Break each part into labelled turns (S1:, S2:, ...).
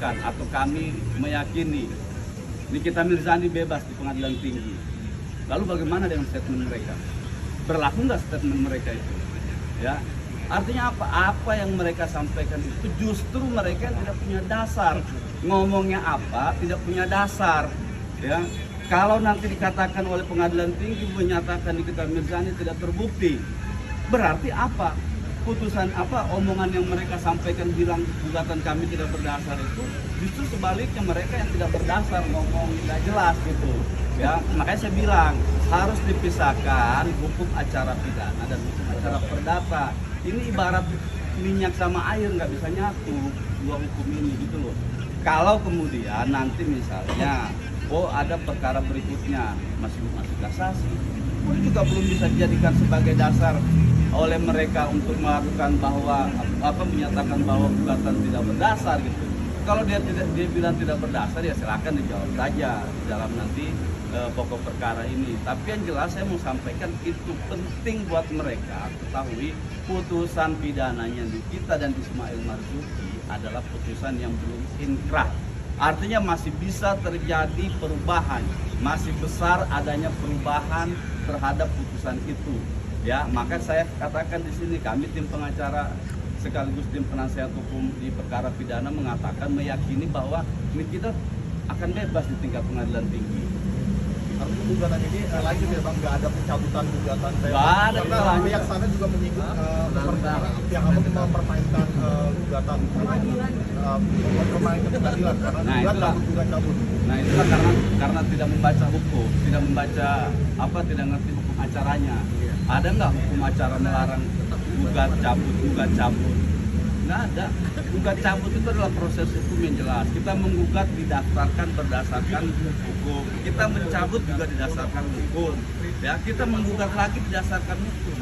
S1: mengatakan atau kami meyakini Nikita Mirzani bebas di pengadilan tinggi. Lalu bagaimana dengan statement mereka? Berlaku nggak statement mereka itu? Ya, artinya apa? Apa yang mereka sampaikan itu justru mereka yang tidak punya dasar. Ngomongnya apa? Tidak punya dasar. Ya, kalau nanti dikatakan oleh pengadilan tinggi menyatakan Nikita Mirzani tidak terbukti, berarti apa? Putusan apa? Omongan yang mereka sampaikan bilang gugatan kami tidak berdasar itu justru sebaliknya mereka yang tidak berdasar ngomong tidak jelas gitu. Ya, makanya saya bilang harus dipisahkan hukum acara pidana dan hukum acara perdata. Ini ibarat minyak sama air, nggak bisa nyatu dua hukum ini gitu loh. Kalau kemudian nanti misalnya ada perkara berikutnya masih kasasi, pun juga belum bisa dijadikan sebagai dasar oleh mereka untuk melakukan bahwa menyatakan bahwa gugatan tidak berdasar gitu. Kalau dia bilang tidak berdasar ya silakan dijawab saja dalam nanti pokok perkara ini. Tapi yang jelas saya mau sampaikan itu penting buat mereka ketahui putusan pidananya Nikita dan Ismail Marzuki adalah putusan yang belum inkrah. Artinya masih bisa terjadi perubahan, masih besar adanya perubahan terhadap putusan itu. Ya, maka saya katakan di sini kami tim pengacara sekaligus tim penasihat hukum di perkara pidana mengatakan meyakini bahwa Nikita akan bebas di tingkat pengadilan tinggi.
S2: Artinya gugatan ini lanjut ya Bang, nggak ada pencabutan gugatan saya.
S1: Nggak ada,
S2: karena pihak sana juga menyinggung pihak apa mempermainkan gugatan mempermainkan pengadilan karena juga cabut.
S1: Nah itulah karena tidak membaca hukum, tidak membaca tidak ngerti hukum acaranya. Ada nggak hukum acara melarang gugat cabut? Nggak ada. Gugat cabut itu adalah proses hukum yang jelas. Kita menggugat didasarkan berdasarkan hukum. Kita mencabut juga didasarkan hukum. Ya, kita menggugat lagi berdasarkan hukum.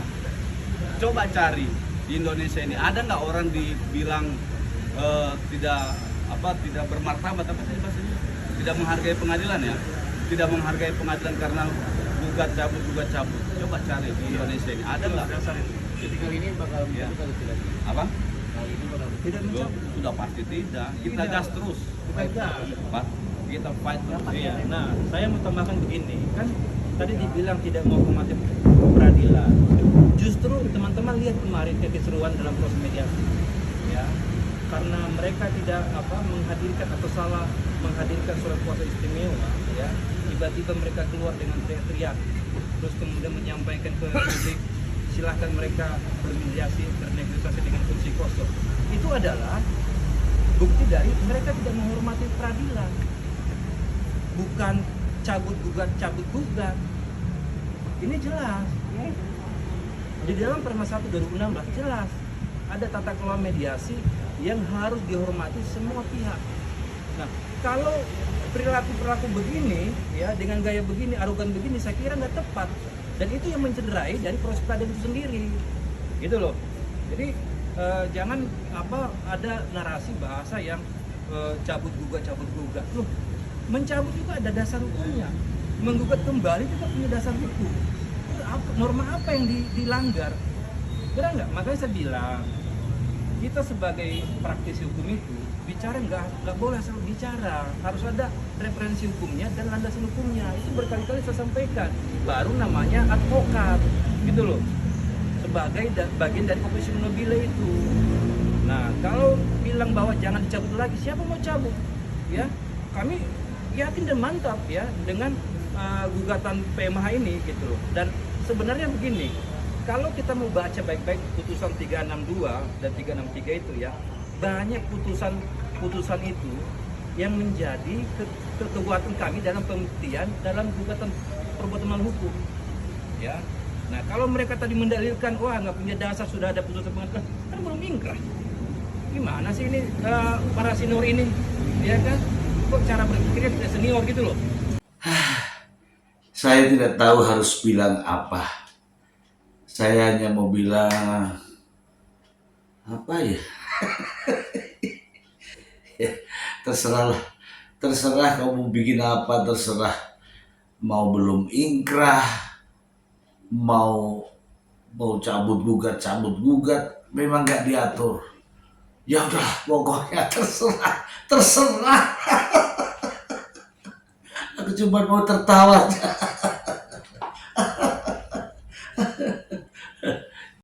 S1: Coba cari di Indonesia ini ada nggak orang dibilang tidak bermartabat apa sih bahasanya? Tidak menghargai pengadilan ya? Tidak menghargai pengadilan karena gugat cabut. Coba cari di Indonesia ini ada nggak?
S3: Jadi kali ini bakal mencabut atau tidak?
S1: Apa?
S3: Kali ini bakal tidak mencabut.
S1: Sudah pasti tidak. Kita gas terus. Kita fight terus.
S3: Iya. Nah, saya mau tambahkan begini, kan tadi dibilang tidak mau menghormati peradilan. Justru teman-teman lihat kemarin kekisruan dalam proses mediasi, ya, karena mereka tidak menghadirkan atau salah menghadirkan surat kuasa istimewa, ya, tiba-tiba mereka keluar dengan teriak-teriak, terus kemudian menyampaikan ke publik silahkan mereka bermediasi, bernegosiasi dengan kursi kosong. Itu adalah bukti dari mereka tidak menghormati peradilan. Bukan cabut gugat. Ini jelas. Di dalam Perma 1 2016 jelas ada tata kelola mediasi yang harus dihormati semua pihak. Nah, kalau perilaku begini, ya, dengan gaya begini, arogan begini, saya kira nggak tepat. Dan itu yang mencederai dari proses peradilan itu sendiri, gitu loh. Jadi jangan ada narasi bahasa yang cabut gugat. Loh, mencabut itu ada dasar hukumnya, menggugat kembali juga punya dasar hukum. Norma apa yang dilanggar? Benar nggak? Makanya saya bilang kita sebagai praktisi hukum itu bicara nggak boleh asal bicara, harus ada referensi hukumnya dan landasan hukumnya. Itu berkali-kali saya sampaikan. Baru namanya advokat, gitu loh. Sebagai bagian dari profesi nobile itu. Nah, kalau bilang bahwa jangan dicabut lagi, siapa mau cabut? Ya, kami yakin dan mantap ya dengan gugatan PMH ini, gitu loh. Dan sebenarnya begini, kalau kita mau baca baik-baik putusan 362 dan 363 itu ya, banyak putusan itu yang menjadi kekuatan kami dalam pembuktian dalam gugatan perbuatan melawan hukum. Ya, nah kalau mereka tadi mendalilkan nggak punya dasar, sudah ada putusan pengadilan, kan belum ingkrah. Gimana sih ini para senior ini, ya kan? Kok cara berpikirnya tidak senior gitu loh?
S4: Saya tidak tahu harus bilang apa. Saya hanya mau bilang apa ya? Ya, terserah kamu bikin apa, terserah. Mau belum ingkrah, mau cabut gugat, memang nggak diatur. Ya udah, pokoknya terserah, terserah. Aku cuma mau tertawa aja.